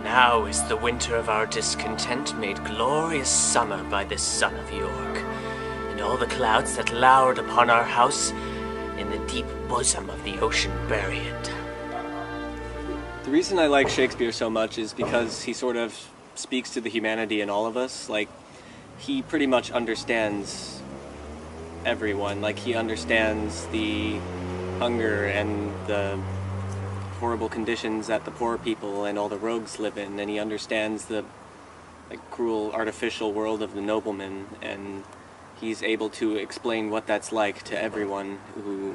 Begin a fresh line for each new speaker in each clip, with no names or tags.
Now is the winter of our discontent made glorious summer by this son of York, and all the clouds that lowered upon our house in the deep bosom of the ocean bury it.
The reason I like Shakespeare so much is because he sort of speaks to the humanity in all of us. Like, he pretty much understands everyone. Like, he understands the hunger and the horrible conditions that the poor people and all the rogues live in, and he understands the cruel artificial world of the nobleman, and he's able to explain what that's like to everyone who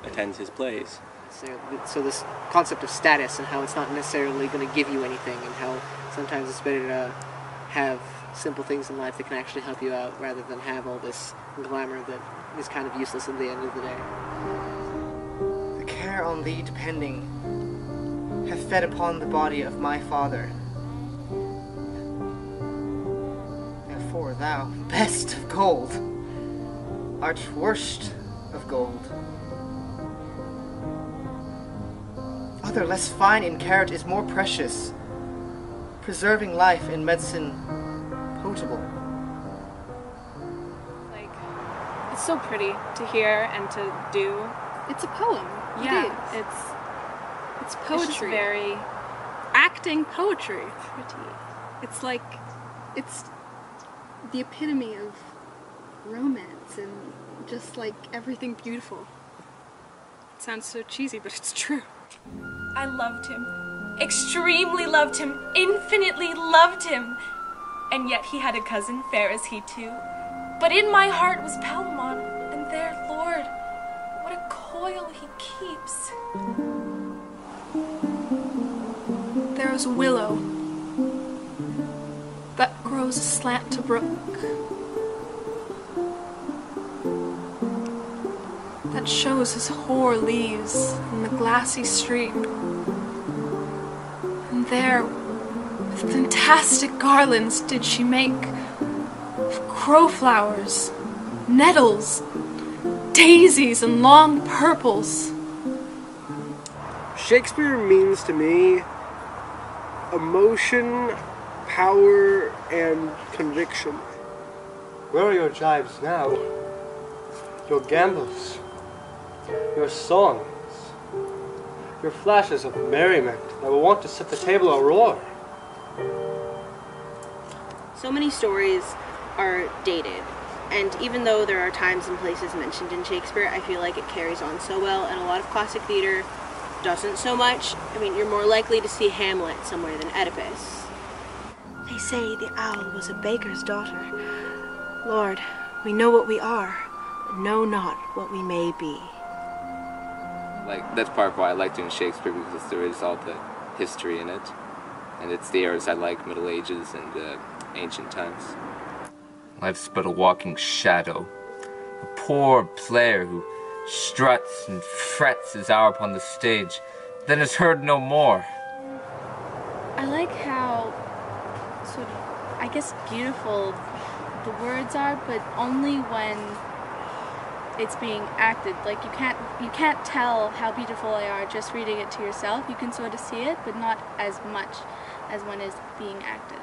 attends his plays.
So this concept of status and how it's not necessarily going to give you anything, and how sometimes it's better to have simple things in life that can actually help you out rather than have all this glamour that is kind of useless at the end of the day.
The care on thee depending hath fed upon the body of my father. Therefore thou, best of gold, art worst of gold. Other less fine in carat is more precious, preserving life in medicine potable.
Like, it's so pretty to hear and to do.
It's a poem.
Yeah,
it's poetry.
It's very
acting poetry.
pretty.
It's like, it's the epitome of romance and just like everything beautiful. It sounds so cheesy, but it's true.
I loved him, extremely loved him, infinitely loved him. And yet he had a cousin, fair as he too. But in my heart was Palmon, and there, Lord, what a coil he keeps.
There is a willow that grows aslant to brook, that shows his hoar leaves in the glassy stream. And there, with fantastic garlands did she make of crowflowers, nettles, daisies, and long purples.
Shakespeare means to me emotion, power, and conviction. Where are your jibes now? Your gambols? Your songs? Your flashes of merriment that will want to set the table a-roar?
So many stories are dated, and even though there are times and places mentioned in Shakespeare, I feel like it carries on so well, and a lot of classic theater doesn't so much. I mean, you're more likely to see Hamlet somewhere than Oedipus. They say the owl was a baker's daughter. Lord, we know what we are, but know not what we may be.
Like, that's part of why I like doing Shakespeare, because there is all the history in it, and it's the eras I like, Middle Ages and ancient times.
Life's but a walking shadow, a poor player who struts and frets his hour upon the stage, then is heard no more.
I like how sort of, I guess, beautiful the words are, but only when it's being acted. Like, you can't tell how beautiful they are just reading it to yourself. You can sort of see it, but not as much as when it's being acted.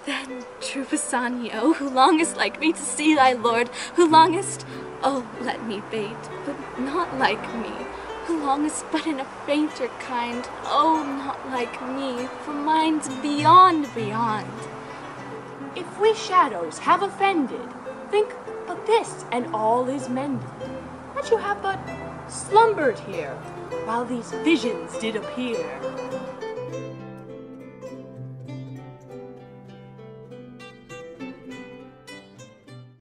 Then, true Bassanio, who longest like me to see thy lord, who longest, oh, let me bait, but not like me, who longest but in a fainter kind, oh, not like me, for mine's beyond.
If we shadows have offended, think but this, and all is mended, that you have but slumbered here, while these visions did appear.